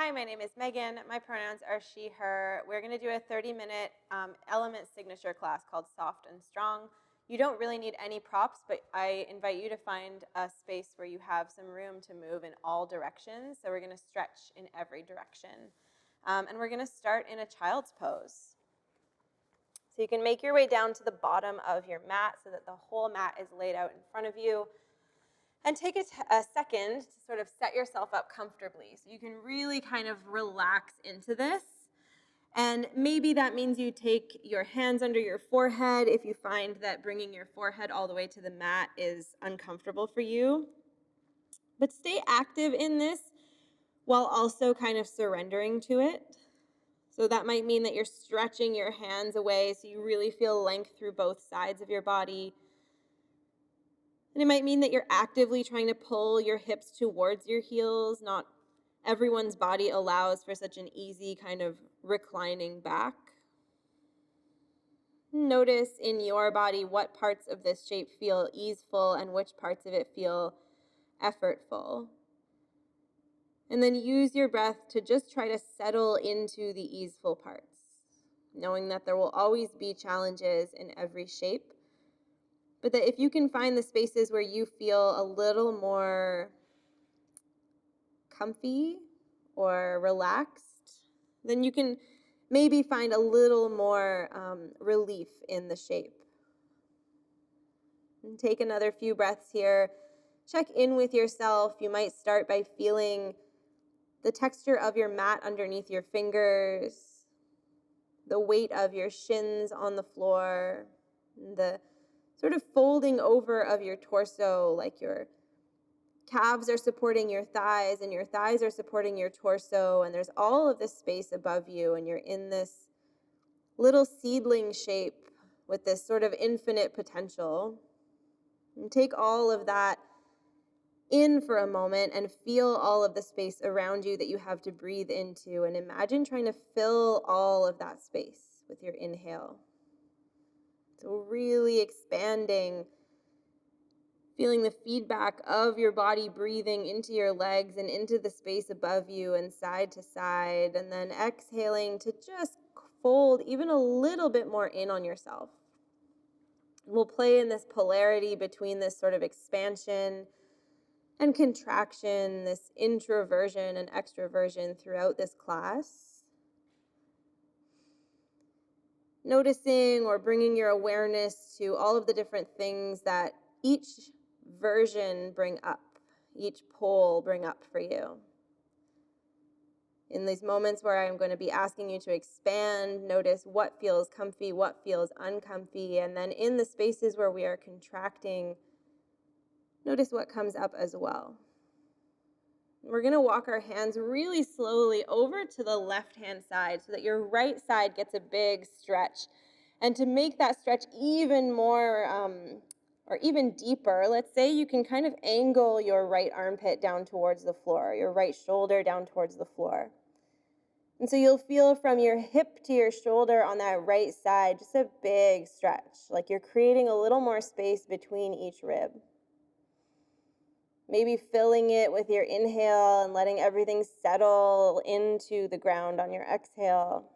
Hi, my name is Megan. My pronouns are she, her. We're going to do a 30-minute element signature class called Soft and Strong. You don't really need any props, but I invite you to find a space where you have some room to move in all directions. So we're going to stretch in every direction. And we're going to start in a child's pose. So you can make your way down to the bottom of your mat so that the whole mat is laid out in front of you. And take a second to sort of set yourself up comfortably so you can really kind of relax into this. And maybe that means you take your hands under your forehead if you find that bringing your forehead all the way to the mat is uncomfortable for you. But stay active in this while also kind of surrendering to it. So that might mean that you're stretching your hands away so you really feel length through both sides of your body. And it might mean that you're actively trying to pull your hips towards your heels. Not everyone's body allows for such an easy kind of reclining back. Notice in your body what parts of this shape feel easeful and which parts of it feel effortful. And then use your breath to just try to settle into the easeful parts, knowing that there will always be challenges in every shape. But that if you can find the spaces where you feel a little more comfy or relaxed, then you can maybe find a little more relief in the shape. And take another few breaths here. Check in with yourself. You might start by feeling the texture of your mat underneath your fingers, the weight of your shins on the floor, the sort of folding over of your torso, like your calves are supporting your thighs and your thighs are supporting your torso, and there's all of this space above you, and you're in this little seedling shape with this sort of infinite potential. And take all of that in for a moment and feel all of the space around you that you have to breathe into, and imagine trying to fill all of that space with your inhale. So really expanding, feeling the feedback of your body breathing into your legs and into the space above you and side to side, and then exhaling to just fold even a little bit more in on yourself. We'll play in this polarity between this sort of expansion and contraction, this introversion and extroversion throughout this class. Noticing or bringing your awareness to all of the different things that each version bring up, each pole bring up for you. In these moments where I'm going to be asking you to expand, notice what feels comfy, what feels uncomfy, and then in the spaces where we are contracting, notice what comes up as well. We're going to walk our hands really slowly over to the left-hand side so that your right side gets a big stretch. And to make that stretch even more or even deeper, let's say you can kind of angle your right armpit down towards the floor, your right shoulder down towards the floor. And so you'll feel from your hip to your shoulder on that right side just a big stretch, like you're creating a little more space between each rib. Maybe filling it with your inhale and letting everything settle into the ground on your exhale.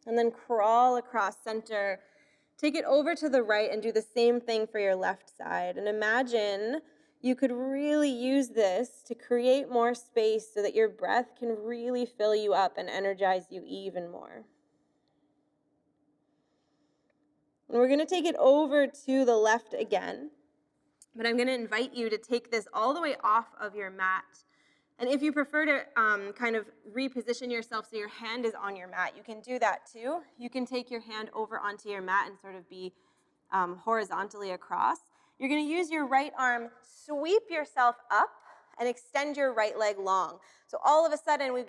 And then crawl across center. Take it over to the right and do the same thing for your left side. And imagine you could really use this to create more space so that your breath can really fill you up and energize you even more. And we're going to take it over to the left again. But I'm going to invite you to take this all the way off of your mat. And if you prefer to kind of reposition yourself so your hand is on your mat, you can do that too. You can take your hand over onto your mat and sort of be horizontally across. You're going to use your right arm, sweep yourself up, and extend your right leg long. So all of a sudden, we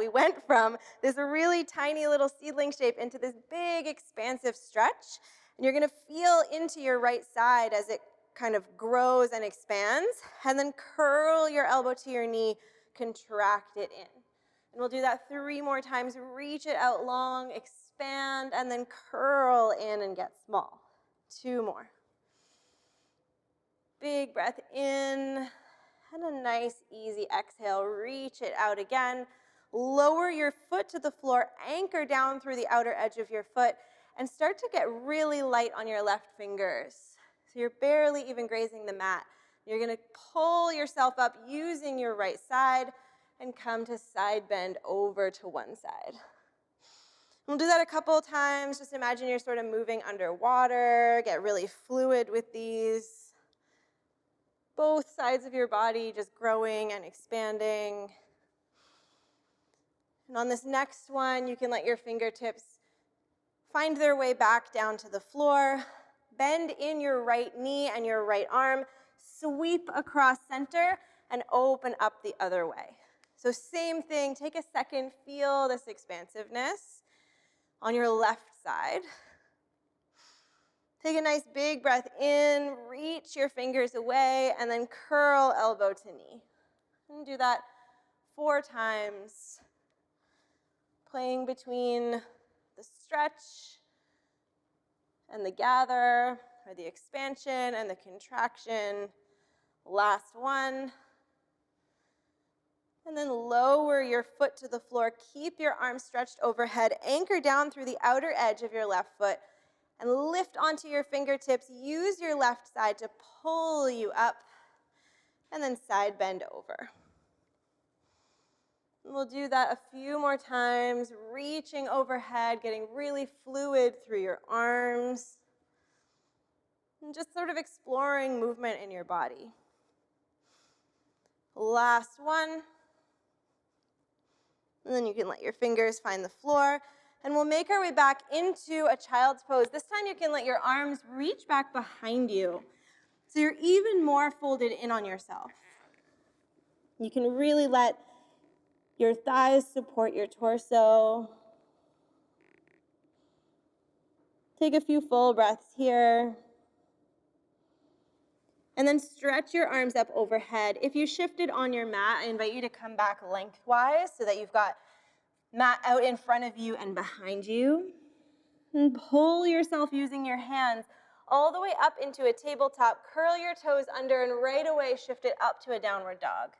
went from this really tiny little seedling shape into this big, expansive stretch. And you're going to feel into your right side as it kind of grows and expands, and then curl your elbow to your knee, contract it in. And we'll do that 3 more times. Reach it out long, expand, and then curl in and get small. 2 more. Big breath in, and a nice, easy exhale. Reach it out again. Lower your foot to the floor, anchor down through the outer edge of your foot, and start to get really light on your left fingers. So you're barely even grazing the mat. You're going to pull yourself up using your right side and come to side bend over to one side. We'll do that a couple of times. Just imagine you're sort of moving underwater. Get really fluid with these. Both sides of your body just growing and expanding. And on this next one, you can let your fingertips find their way back down to the floor. Bend in your right knee and your right arm. Sweep across center and open up the other way. So same thing, take a second, feel this expansiveness on your left side. Take a nice big breath in, reach your fingers away, and then curl elbow to knee. And do that 4 times, playing between the stretch and the gather, or the expansion and the contraction. Last one. And then lower your foot to the floor. Keep your arms stretched overhead. Anchor down through the outer edge of your left foot. And lift onto your fingertips. Use your left side to pull you up. And then side bend over. And we'll do that a few more times. Reaching overhead, getting really fluid through your arms. And just sort of exploring movement in your body. Last one. And then you can let your fingers find the floor. And we'll make our way back into a child's pose. This time you can let your arms reach back behind you. So you're even more folded in on yourself. You can really let your thighs support your torso. Take a few full breaths here. And then stretch your arms up overhead. If you shifted on your mat, I invite you to come back lengthwise so that you've got mat out in front of you and behind you. And pull yourself using your hands all the way up into a tabletop. Curl your toes under and right away shift it up to a downward dog.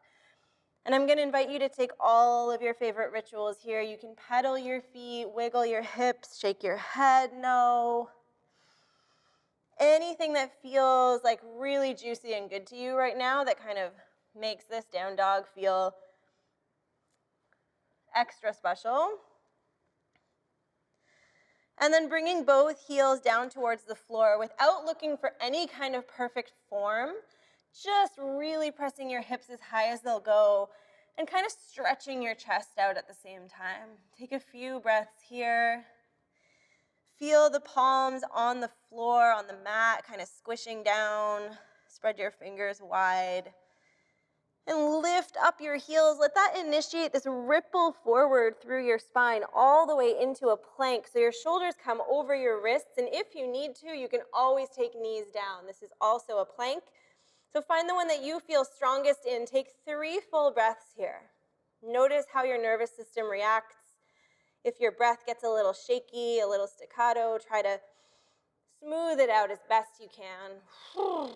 And I'm going to invite you to take all of your favorite rituals here. You can pedal your feet, wiggle your hips, shake your head, no. Anything that feels like really juicy and good to you right now that kind of makes this down dog feel extra special. And then bringing both heels down towards the floor without looking for any kind of perfect form, just really pressing your hips as high as they'll go and kind of stretching your chest out at the same time. Take a few breaths here. Feel the palms on the floor, on the mat, kind of squishing down. Spread your fingers wide. And lift up your heels. Let that initiate this ripple forward through your spine all the way into a plank. So your shoulders come over your wrists. And if you need to, you can always take knees down. This is also a plank. So find the one that you feel strongest in. Take 3 full breaths here. Notice how your nervous system reacts. If your breath gets a little shaky, a little staccato, try to smooth it out as best you can.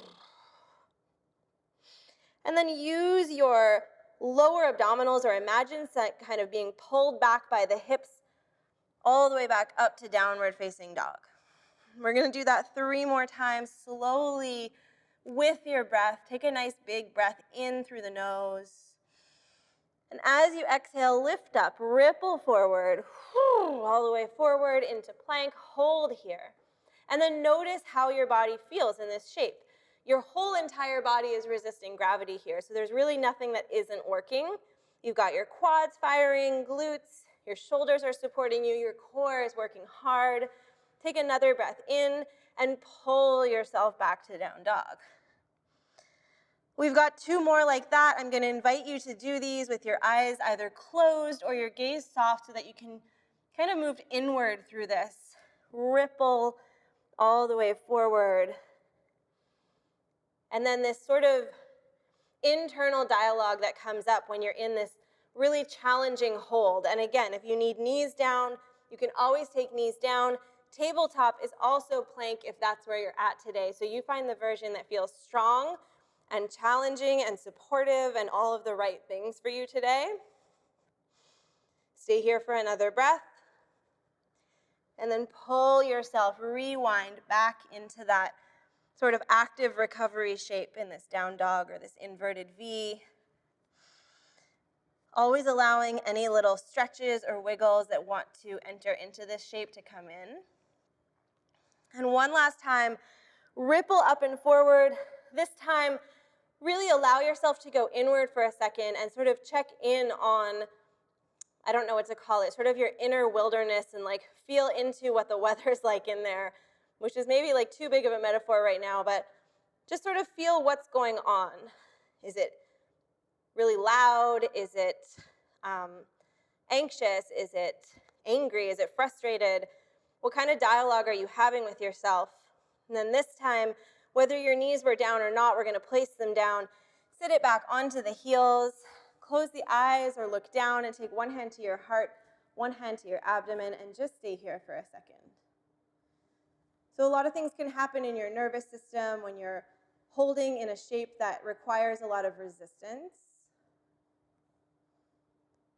And then use your lower abdominals, or imagine kind of being pulled back by the hips all the way back up to downward facing dog. We're going to do that 3 more times slowly with your breath. Take a nice big breath in through the nose. And as you exhale, lift up, ripple forward, all the way forward into plank. Hold here. And then notice how your body feels in this shape. Your whole entire body is resisting gravity here, so there's really nothing that isn't working. You've got your quads firing, glutes, your shoulders are supporting you, your core is working hard. Take another breath in and pull yourself back to down dog. We've got 2 more like that. I'm going to invite you to do these with your eyes either closed or your gaze soft so that you can kind of move inward through this. Ripple all the way forward. And then this sort of internal dialogue that comes up when you're in this really challenging hold. And again, if you need knees down, you can always take knees down. Tabletop is also plank if that's where you're at today. So you find the version that feels strong and challenging and supportive and all of the right things for you today. Stay here for another breath. And then pull yourself, rewind back into that sort of active recovery shape in this down dog or this inverted V. Always allowing any little stretches or wiggles that want to enter into this shape to come in. And one last time, ripple up and forward. This time, really allow yourself to go inward for a second and sort of check in on, I don't know what to call it, sort of your inner wilderness, and like feel into what the weather's like in there, which is maybe like too big of a metaphor right now, but just sort of feel what's going on. Is it really loud? Is it anxious? Is it angry? Is it frustrated? What kind of dialogue are you having with yourself? And then this time, whether your knees were down or not, we're going to place them down. Sit it back onto the heels. Close the eyes or look down and take one hand to your heart, one hand to your abdomen, and just stay here for a second. So a lot of things can happen in your nervous system when you're holding in a shape that requires a lot of resistance.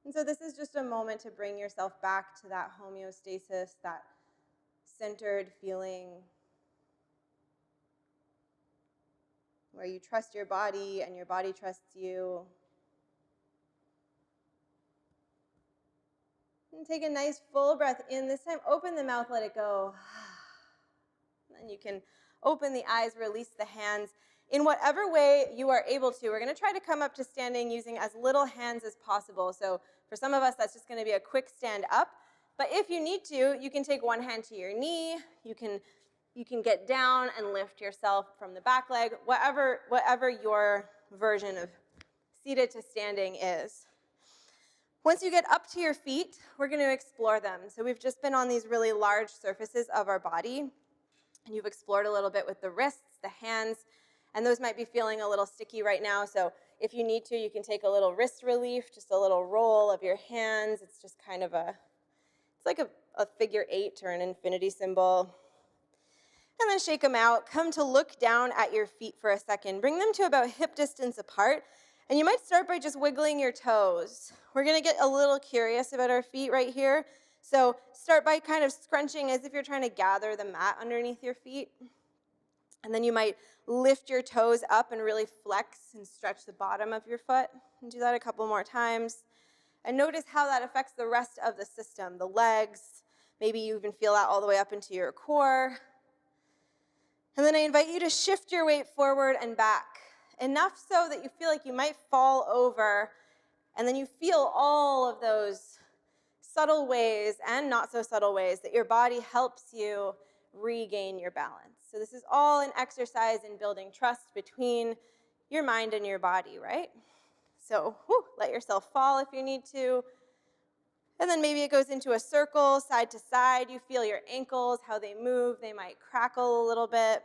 And so this is just a moment to bring yourself back to that homeostasis, that centered feeling where you trust your body and your body trusts you. And take a nice full breath in. This time, open the mouth, let it go. And you can open the eyes, release the hands. In whatever way you are able to, we're going to try to come up to standing using as little hands as possible. So for some of us, that's just going to be a quick stand up. But if you need to, you can take one hand to your knee. You can get down and lift yourself from the back leg, whatever your version of seated to standing is. Once you get up to your feet, we're going to explore them. So we've just been on these really large surfaces of our body, and you've explored a little bit with the wrists, the hands, and those might be feeling a little sticky right now. So if you need to, you can take a little wrist relief, just a little roll of your hands. It's just kind of it's like a figure 8 or an infinity symbol. And then shake them out. Come to look down at your feet for a second. Bring them to about hip distance apart. And you might start by just wiggling your toes. We're going to get a little curious about our feet right here. So start by kind of scrunching as if you're trying to gather the mat underneath your feet. And then you might lift your toes up and really flex and stretch the bottom of your foot. And do that a couple more times. And notice how that affects the rest of the system, the legs. Maybe you even feel that all the way up into your core. And then I invite you to shift your weight forward and back, enough so that you feel like you might fall over, and then you feel all of those subtle ways and not so subtle ways that your body helps you regain your balance. So this is all an exercise in building trust between your mind and your body, right? So let yourself fall if you need to. And then maybe it goes into a circle, side to side. You feel your ankles, how they move. They might crackle a little bit.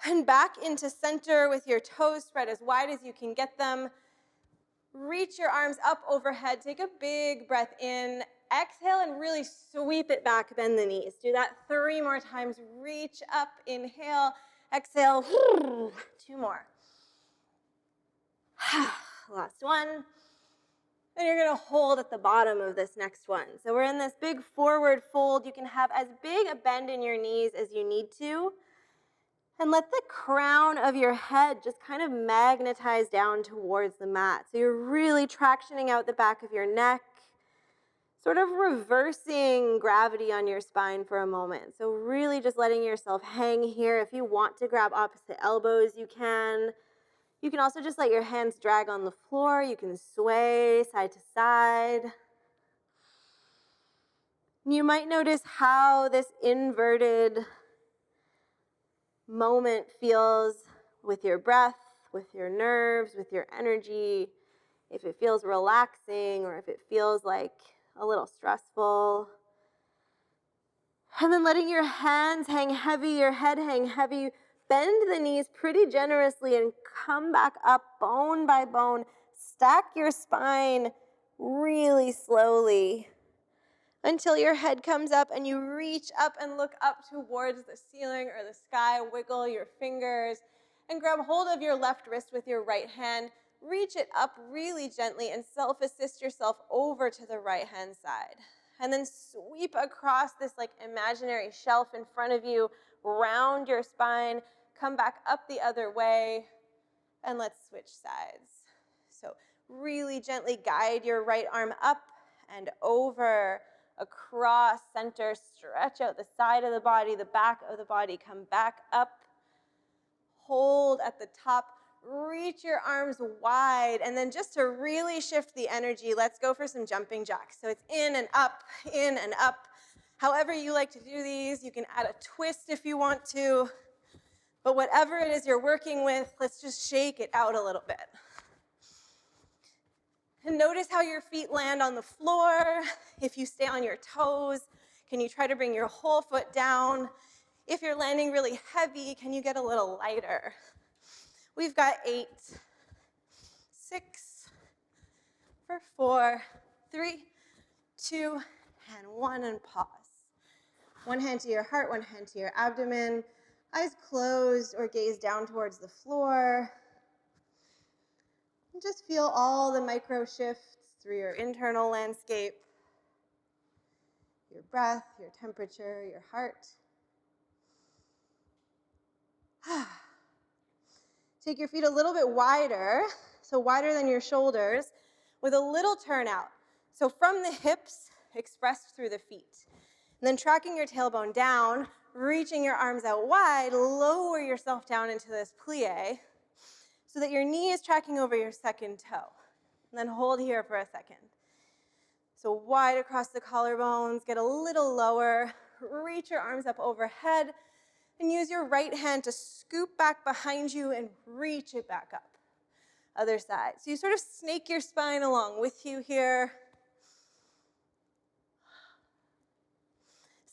And back into center with your toes spread as wide as you can get them. Reach your arms up overhead. Take a big breath in. Exhale and really sweep it back. Bend the knees. Do that 3 more times. Reach up. Inhale. Exhale. 2 more. Last one. And you're going to hold at the bottom of this next one. So we're in this big forward fold. You can have as big a bend in your knees as you need to. And let the crown of your head just kind of magnetize down towards the mat. So you're really tractioning out the back of your neck, sort of reversing gravity on your spine for a moment. So really just letting yourself hang here. If you want to grab opposite elbows, you can. You can also just let your hands drag on the floor. You can sway side to side. You might notice how this inverted moment feels with your breath, with your nerves, with your energy, if it feels relaxing or if it feels like a little stressful. And then letting your hands hang heavy, your head hang heavy. Bend the knees pretty generously and come back up bone by bone. Stack your spine really slowly until your head comes up and you reach up and look up towards the ceiling or the sky. Wiggle your fingers and grab hold of your left wrist with your right hand. reach it up really gently and self-assist yourself over to the right-hand side. And then sweep across this like imaginary shelf in front of you, round your spine, come back up the other way, and let's switch sides. So really gently guide your right arm up and over, across center, stretch out the side of the body, the back of the body, come back up, hold at the top, reach your arms wide, and then just to really shift the energy, let's go for some jumping jacks. So it's in and up, in and up. However you like to do these, you can add a twist if you want to, but whatever it is you're working with, let's just shake it out a little bit. And notice how your feet land on the floor. If you stay on your toes, can you try to bring your whole foot down? If you're landing really heavy, can you get a little lighter? We've got 8, 6, for 4, 3, 2, and 1, and pause. One hand to your heart, one hand to your abdomen. Eyes closed or gaze down towards the floor. And just feel all the micro shifts through your internal landscape, your breath, your temperature, your heart. Take your feet a little bit wider, so wider than your shoulders, with a little turnout. So from the hips, expressed through the feet. And then tracking your tailbone down, reaching your arms out wide, lower yourself down into this plie so that your knee is tracking over your second toe. And then hold here for a second. So wide across the collarbones, get a little lower, reach your arms up overhead, and use your right hand to scoop back behind you and reach it back up. Other side. So you sort of snake your spine along with you here.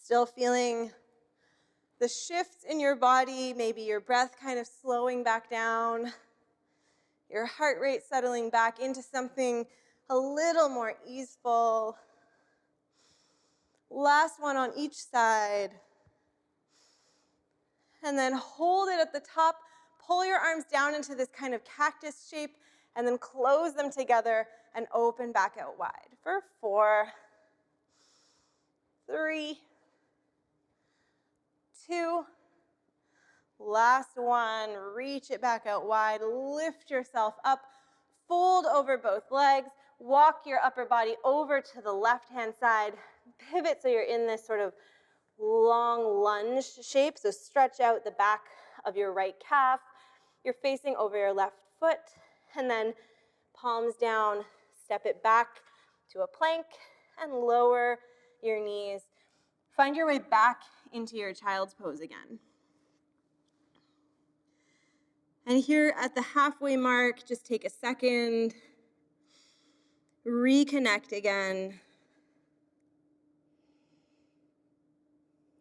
Still feeling the shifts in your body, maybe your breath kind of slowing back down, your heart rate settling back into something a little more easeful. Last one on each side. And then hold it at the top, pull your arms down into this kind of cactus shape, and then close them together and open back out wide for 4, 3, 2, last one, reach it back out wide, lift yourself up, fold over both legs, walk your upper body over to the left-hand side, pivot so you're in this sort of long lunge shape, so stretch out the back of your right calf, you're facing over your left foot, and then palms down, step it back to a plank, and lower your knees. Find your way back into your child's pose again. And here at the halfway mark, just take a second, reconnect again.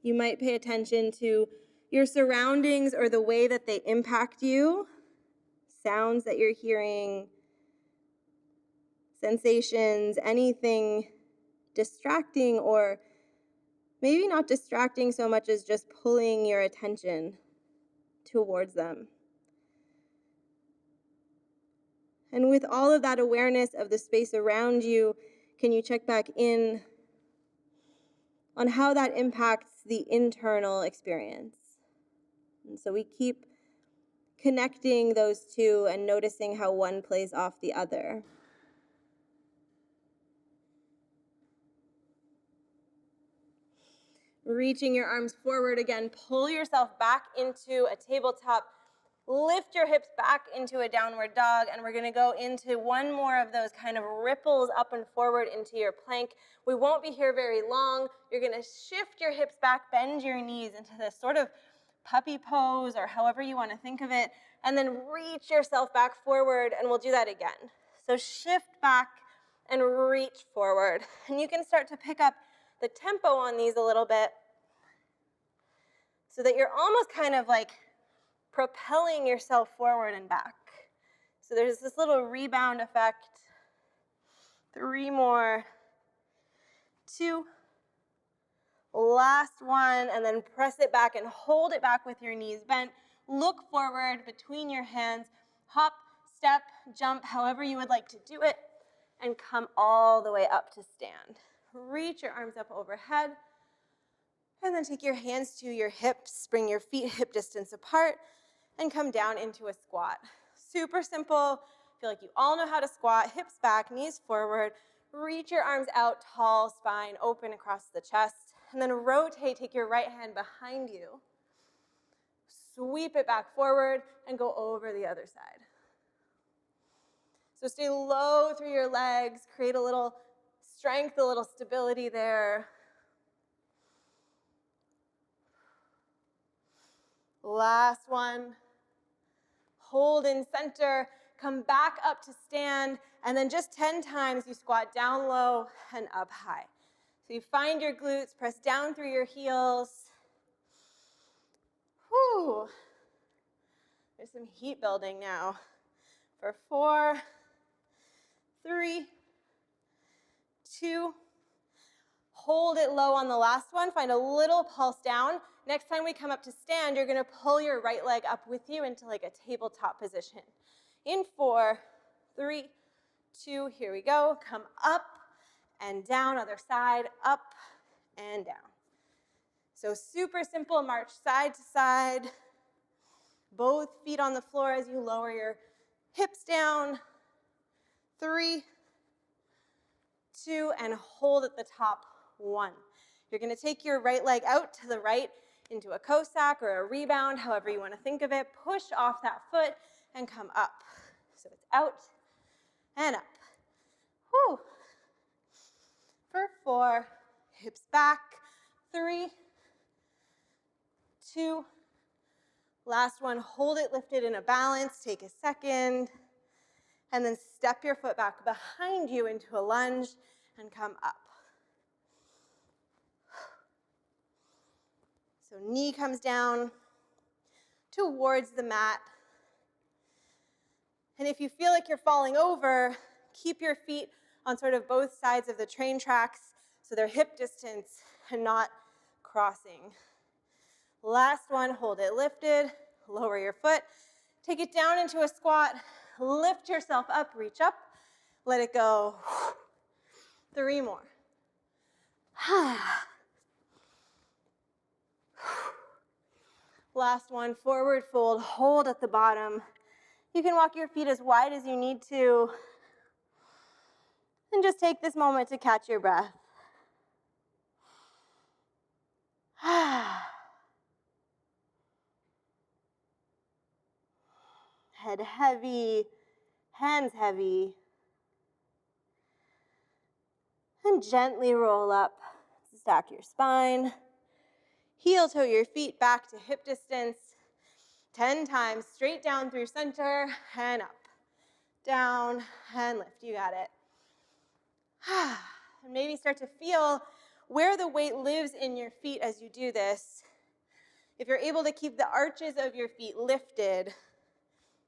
You might pay attention to your surroundings or the way that they impact you, sounds that you're hearing, sensations, anything distracting or maybe not distracting so much as just pulling your attention towards them. And with all of that awareness of the space around you, can you check back in on how that impacts the internal experience? And so we keep connecting those two and noticing how one plays off the other. Reaching your arms forward again, pull yourself back into a tabletop, lift your hips back into a downward dog, and we're gonna go into one more of those kind of ripples up and forward into your plank. We won't be here very long. You're gonna shift your hips back, bend your knees into this sort of puppy pose or however you wanna think of it, and then reach yourself back forward, and we'll do that again. So shift back and reach forward. And you can start to pick up the tempo on these a little bit so that you're almost kind of like propelling yourself forward and back. So there's this little rebound effect. 3 more. 2. Last one, and then press it back and hold it back with your knees bent. Look forward between your hands. Hop, step, jump, however you would like to do it, and come all the way up to stand. Reach your arms up overhead, and then take your hands to your hips, bring your feet hip distance apart, and come down into a squat. Super simple. Feel like you all know how to squat, hips back, knees forward. Reach your arms out, tall, spine open across the chest, and then rotate, take your right hand behind you. Sweep it back forward and go over the other side. So stay low through your legs, create a little strength, a little stability there. Last one. Hold in center, come back up to stand, and then just 10 times you squat down low and up high. So you find your glutes, press down through your heels. Whew. There's some heat building now. For 4, 3, 2, hold it low on the last one. Find a little pulse down. Next time we come up to stand, you're going to pull your right leg up with you into like a tabletop position. In 4, 3, 2, here we go. Come up and down, other side, up and down. So super simple, march side to side. Both feet on the floor as you lower your hips down. 3, 2, and hold at the top. 1. You're going to take your right leg out to the right into a Cossack or a rebound, however you want to think of it. Push off that foot and come up. So it's out and up. Whew. For 4, hips back. 3, 2, last one, hold it lifted in a balance. Take a second. And then step your foot back behind you into a lunge and come up. So knee comes down towards the mat. And if you feel like you're falling over, keep your feet on sort of both sides of the train tracks so they're hip distance and not crossing. Last one, hold it lifted, lower your foot, take it down into a squat, lift yourself up, reach up, let it go. 3 more. Last one, forward fold, hold at the bottom. You can walk your feet as wide as you need to. And just take this moment to catch your breath. Head heavy, hands heavy. And gently roll up. Stack your spine. Heel toe your feet back to hip distance. 10 times, straight down through center and up. Down and lift, you got it. And maybe start to feel where the weight lives in your feet as you do this. If you're able to keep the arches of your feet lifted.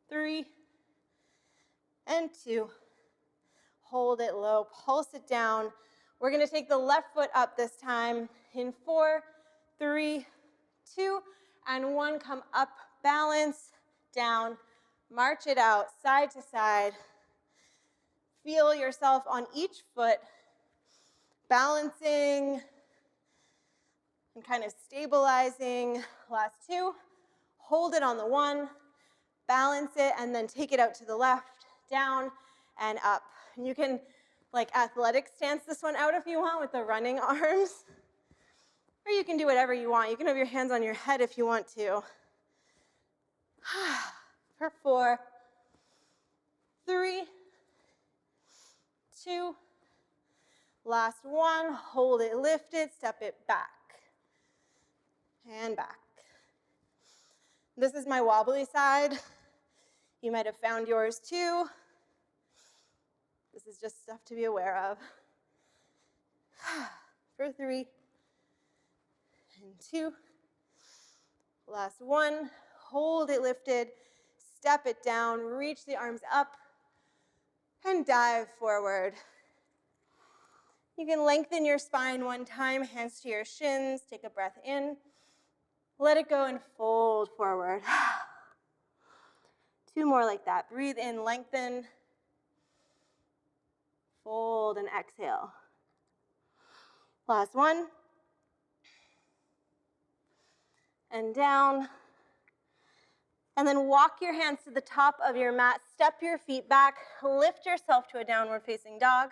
3 and 2. Hold it low, pulse it down. We're going to take the left foot up this time. In 4, 3, 2, and 1. Come up, balance, down, march it out, side to side. Feel yourself on each foot, balancing and kind of stabilizing. Last 2, hold it on the 1, balance it, and then take it out to the left, down, and up. And you can, like, athletic stance this one out if you want with the running arms. Or you can do whatever you want. You can have your hands on your head if you want to. For 4, 3, 2, last 1. Hold it lifted, step it back. And back. This is my wobbly side. You might have found yours too. This is just stuff to be aware of. For 3 and 2. Last 1. Hold it lifted. Step it down. Reach the arms up. And dive forward. You can lengthen your spine 1 time. Hands to your shins. Take a breath in. Let it go and fold forward. 2 more like that. Breathe in, lengthen, fold, and exhale. Last one. And down. And then walk your hands to the top of your mat, step your feet back, lift yourself to a downward facing dog,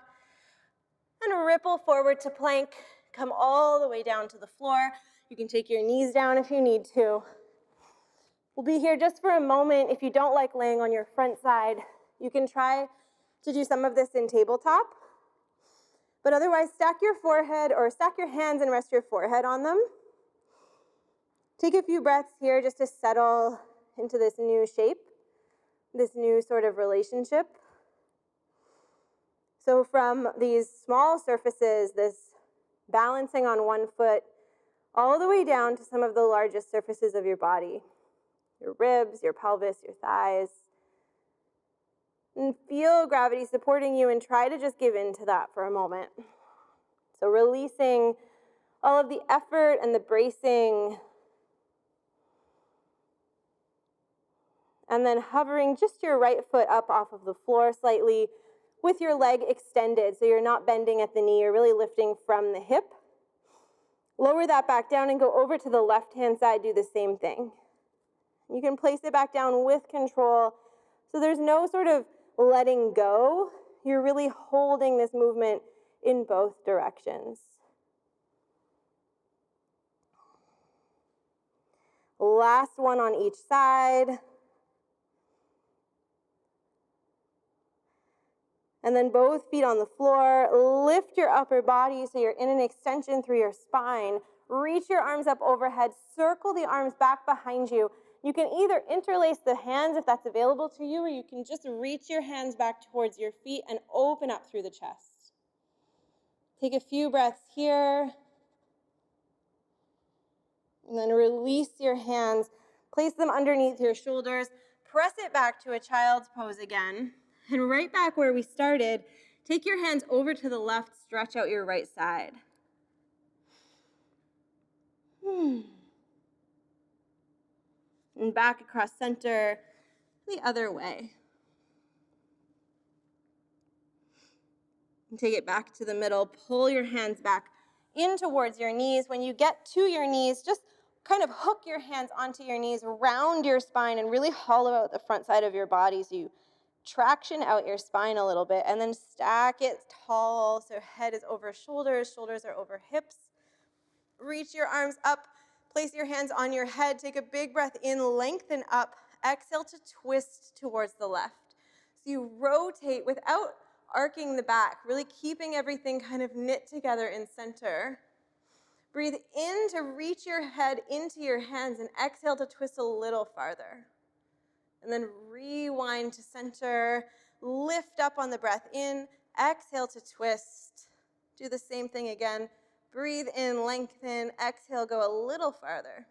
and ripple forward to plank. Come all the way down to the floor. You can take your knees down if you need to. We'll be here just for a moment. If you don't like laying on your front side, you can try to do some of this in tabletop. But otherwise, stack your forehead or stack your hands and rest your forehead on them. Take a few breaths here just to settle into this new shape, this new sort of relationship. So from these small surfaces, this balancing on one foot, all the way down to some of the largest surfaces of your body, your ribs, your pelvis, your thighs. And feel gravity supporting you and try to just give in to that for a moment. So releasing all of the effort and the bracing, and then hovering just your right foot up off of the floor slightly with your leg extended, so you're not bending at the knee, you're really lifting from the hip. Lower that back down and go over to the left-hand side, do the same thing. You can place it back down with control, so there's no sort of letting go. You're really holding this movement in both directions. Last one on each side. And then both feet on the floor. Lift your upper body so you're in an extension through your spine. Reach your arms up overhead. Circle the arms back behind you. You can either interlace the hands if that's available to you, or you can just reach your hands back towards your feet and open up through the chest. Take a few breaths here. And then release your hands. Place them underneath your shoulders. Press it back to a child's pose again. And right back where we started, take your hands over to the left, stretch out your right side. And back across center, the other way. And take it back to the middle. Pull your hands back in towards your knees. When you get to your knees, just kind of hook your hands onto your knees, round your spine, and really hollow out the front side of your body so you traction out your spine a little bit, and then stack it tall so head is over shoulders, shoulders are over hips. Reach your arms up, place your hands on your head, take a big breath in, lengthen up, exhale to twist towards the left. So you rotate without arcing the back, really keeping everything kind of knit together in center. Breathe in to reach your head into your hands and exhale to twist a little farther. And then rewind to center, lift up on the breath in, exhale to twist. Do the same thing again. Breathe in, lengthen, exhale, go a little farther.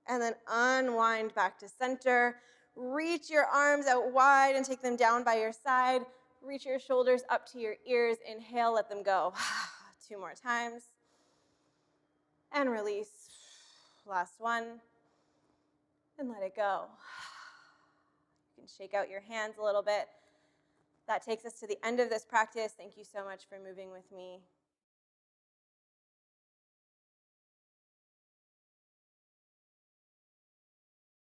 And then unwind back to center. Reach your arms out wide and take them down by your side. Reach your shoulders up to your ears. Inhale, let them go. 2 more times. And release. Last one. And let it go. You can shake out your hands a little bit. That takes us to the end of this practice. Thank you so much for moving with me.